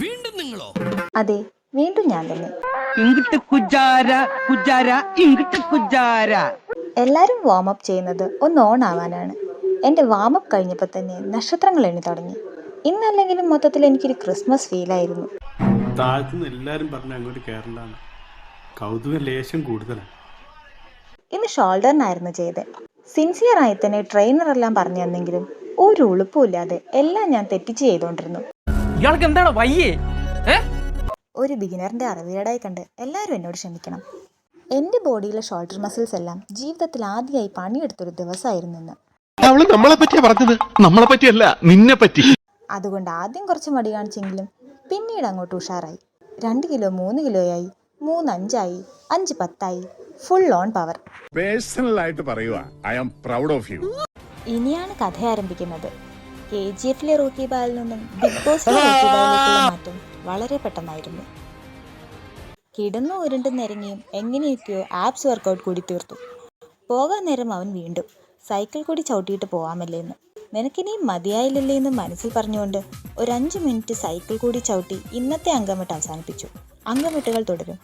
വീണ്ടും നിങ്ങളോ? അതെ, വീണ്ടും ഞാൻ തന്നെ. ഇങ്ങട്ട് കുജാര കുജാര ഇങ്ങട്ട് കുജാര. എല്ലാവരും വാമപ്പ് ചെയ്യുന്നത് ഒന്ന് ഓൺ ആവാനാണ്. എൻ്റെ വാമപ്പ് കഴിഞ്ഞപ്പോൾ തന്നെ നക്ഷത്രങ്ങൾ എണ്ണി തുടങ്ങി. ഇന്നല്ലെങ്കിലും മൊത്തത്തിൽ എനിക്കൊരു ക്രിസ്മസ് ഫീലായിരുന്നു. താഴ്ത്തുനിന്ന് എല്ലാവരും പറഞ്ഞ് അങ്ങോട്ട് കയറണ്ടാണ്. കൗതുക ലേശം കൂടുതലാണ്. ഇന്ന് ഷോൾഡറിനായിരുന്നു ചെയ്തത്. സിൻസിയറായി തന്നെ ട്രെയിനറെല്ലാം പറഞ്ഞു തന്നെങ്കിലും ഒരു ഉളുപ്പുമില്ലാതെ എല്ലാം ഞാൻ തെറ്റിച്ച് ചെയ്തുകൊണ്ടിരുന്നു. ഇയാൾക്ക് എന്താണ് വയ്യേ? ഒരു ബിഗിനറിൻ്റെ അറിവുകേടായി കണ്ട് എല്ലാവരും എന്നോട് ക്ഷമിക്കണം. എൻ്റെ ബോഡിയിലെ ഷോൾഡർ മസിൽസ് എല്ലാം ജീവിതത്തിൽ ആദ്യമായി പണിയെടുത്തൊരു ദിവസമായിരുന്നു ഇന്ന്. അവള് നമ്മളെ പറ്റിയാ പറഞ്ഞത്, നമ്മളെ പറ്റിയല്ല, നിന്നെ പറ്റി. അതുകൊണ്ട് ആദ്യം കുറച്ച് മടി കാണിച്ചെങ്കിലും പിന്നീട് അങ്ങോട്ട് ഉഷാറായി. 2 കിലോ 3 കിലോയായി, 3 5 5 10 ഫുൾ ഓൺ പവർ. പേഴ്സണലായിട്ട് പറയുക, I am proud of you. ഇനിയാണ് കഥ ആരംഭിക്കുന്നത്. KGF റോക്കി ബാലിൽ നിന്നും ബിഗ് ബോസിലെ റോക്കി ബാലിലേക്കുള്ള മാറ്റം വളരെ പെട്ടെന്നായിരുന്നു. കിടന്നു ഉരുണ്ടും നിരങ്ങിയും എങ്ങനെയൊക്കെയോ ആപ്സ് വർക്കൗട്ട് കൂടി തീർത്തു. പോകാൻ നേരം അവൻ വീണ്ടും സൈക്കിൾ കൂടി ചവിട്ടിയിട്ട് പോവാമല്ലേന്ന്. നിനക്കിനിയും മതിയായില്ലല്ലേ എന്ന് മനസ്സിൽ പറഞ്ഞുകൊണ്ട് ഒരു 5 മിനിറ്റ് സൈക്കിൾ കൂടി ചവിട്ടി ഇന്നത്തെ അങ്കമെട്ട് അവസാനിപ്പിച്ചു. അങ്കമെട്ടുകൾ തുടരും.